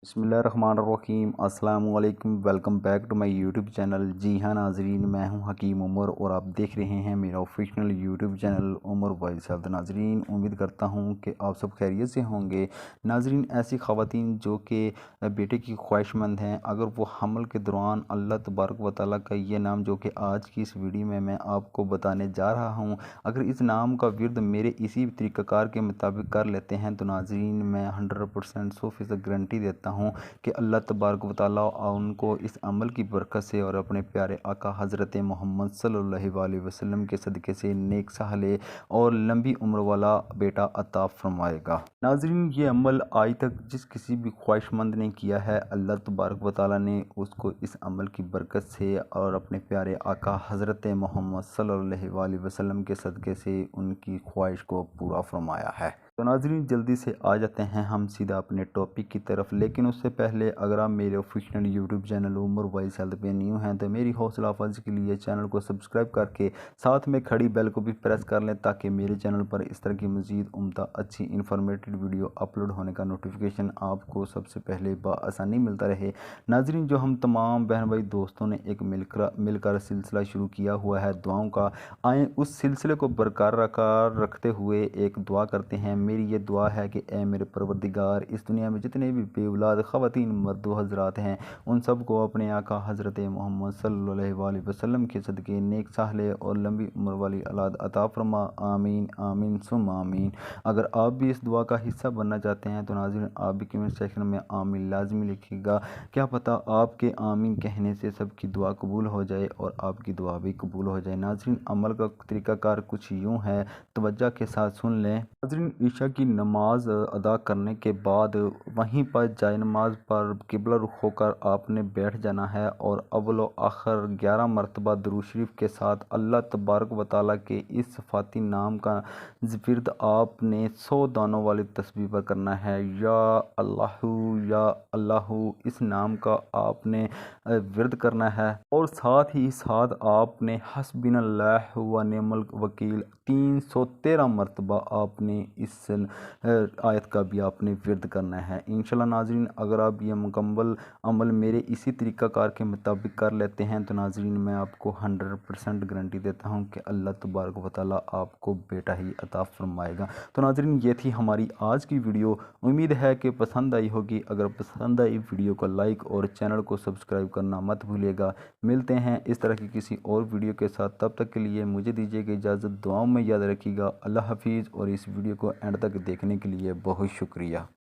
बिस्मिल्लाहिर्रहमानिर्रहीम। अस्सलाम वालेकुम। Welcome back to my YouTube channel. जी हाँ नाजरीन, मैं हूं हकीम उमर और आप देख रहे हैं मेरा official YouTube channel Umar voice of the नाजरीन। उम्मीद करता हूं कि आप सब खैरियत से होंगे। नाजरीन, ऐसी ख़वातीन जो कि बेटे की ख्वाहिशमंद हैं, अगर वो हमल के दौरान अल्लाह तबारक व तआला का ये नाम जो कि आज की इस वीडियो में मैं आपको बताने जा रहा हूँ, अगर इस नाम का विर्द मेरे इसी तरीक़ाकार के मुताबिक कर लेते हैं तो नाजरीन मैं 100% 100% गारंटी देता हूँ कि अल्लाह तबारक व तआला उनको इस अमल की बरकत से और अपने प्यारे आका हज़रत मोहम्मद सल्लल्लाहु अलैहि वसल्लम के सदक़े से नेक सहले और लंबी उम्र वाला बेटा अता फरमाएगा। नाज़रीन, ये अमल आज तक जिस किसी भी ख्वाहिशमंद ने किया है, अल्लाह तबारक व तआला ने उसको इस अमल की बरकत से और अपने प्यारे आका हज़रत मोहम्मद सल्लल्लाहु अलैहि वसल्लम के सदक़े से उनकी ख्वाहिश को पूरा फरमाया है। तो नाज़रीन, जल्दी से आ जाते हैं हम सीधा अपने टॉपिक की तरफ। लेकिन उससे पहले अगर आप मेरे official YouTube channel Umar voice health पे न्यू हैं तो मेरी हौसला अफजाई के लिए चैनल को सब्सक्राइब करके साथ में खड़ी बेल को भी प्रेस कर लें, ताकि मेरे चैनल पर इस तरह की मज़ीद उम्दा अच्छी इन्फॉर्मेटिव वीडियो अपलोड होने का नोटिफिकेशन आपको सबसे पहले बआसानी मिलता रहे। नाज़रीन, जो हम तमाम बहन भाई दोस्तों ने एक मिलकर सिलसिला शुरू किया हुआ है दुआओं का, आए उस सिलसिले को बरकरार रखते हुए एक दुआ करते हैं। मेरी ये दुआ है कि ए मेरे परवरदिगार, इस दुनिया में जितने भी बेऔलाद ख़वातीन मर्द व हज़रात हैं, उन सब को अपने आका हज़रत मोहम्मद सल्लल्लाहु अलैहि वसल्लम के सदक़े नेक साहले और लंबी उम्र वाली औलाद अता फरमा। आमीन आमीन सुम्मा आमीन। अगर आप भी इस दुआ का हिस्सा बनना चाहते हैं तो नाज़रीन आप भी कमेंट सेक्शन में आमीन लाजमी लिखिएगा। क्या पता आपके आमीन कहने से सबकी दुआ कबूल हो जाए और आपकी दुआ भी कबूल हो जाए। नाज़रीन, अमल का तरीक़ाकार कुछ यूँ है, तवज्जो के साथ सुन लें। नाज़रीन, ईशा की नमाज अदा करने के बाद वहीं पर जाए नमाज पर किबला रुख होकर आपने बैठ जाना है और अव्वल व आखिर 11 मरतबा दुरूद शरीफ के साथ अल्लाह तबारक व तआला के इस सिफाती नाम का विर्द आपने 100 दानों वाली तस्बीह पर करना है। या अल्लाहु इस नाम का आपने विर्द करना है और साथ ही साथ आपने हस्बिनल्लाह व निअमल वकील 313 मरतबा आपने इस आयत का भी आपने विर्द करना है। इंशाल्लाह नाज़रीन, अगर आप ये मुकम्मल अमल मेरे इसी तरीक़ाकार के मुताबिक कर लेते हैं तो नाज़रीन मैं आपको 100% गारंटी देता हूँ कि अल्लाह तबारक व तआला आपको बेटा ही अता फरमाएगा। तो नाज़रीन, ये थी हमारी आज की वीडियो। उम्मीद है कि पसंद आई होगी। अगर पसंद आई वीडियो को लाइक और चैनल को सब्सक्राइब करना मत भूलिएगा। मिलते हैं इस तरह की किसी और वीडियो के साथ, तब तक के लिए मुझे दीजिएगा इजाज़त। दुआओं में याद रखिएगा। अल्लाह हाफिज़। और इस वीडियो को एंड तक देखने के लिए बहुत शुक्रिया।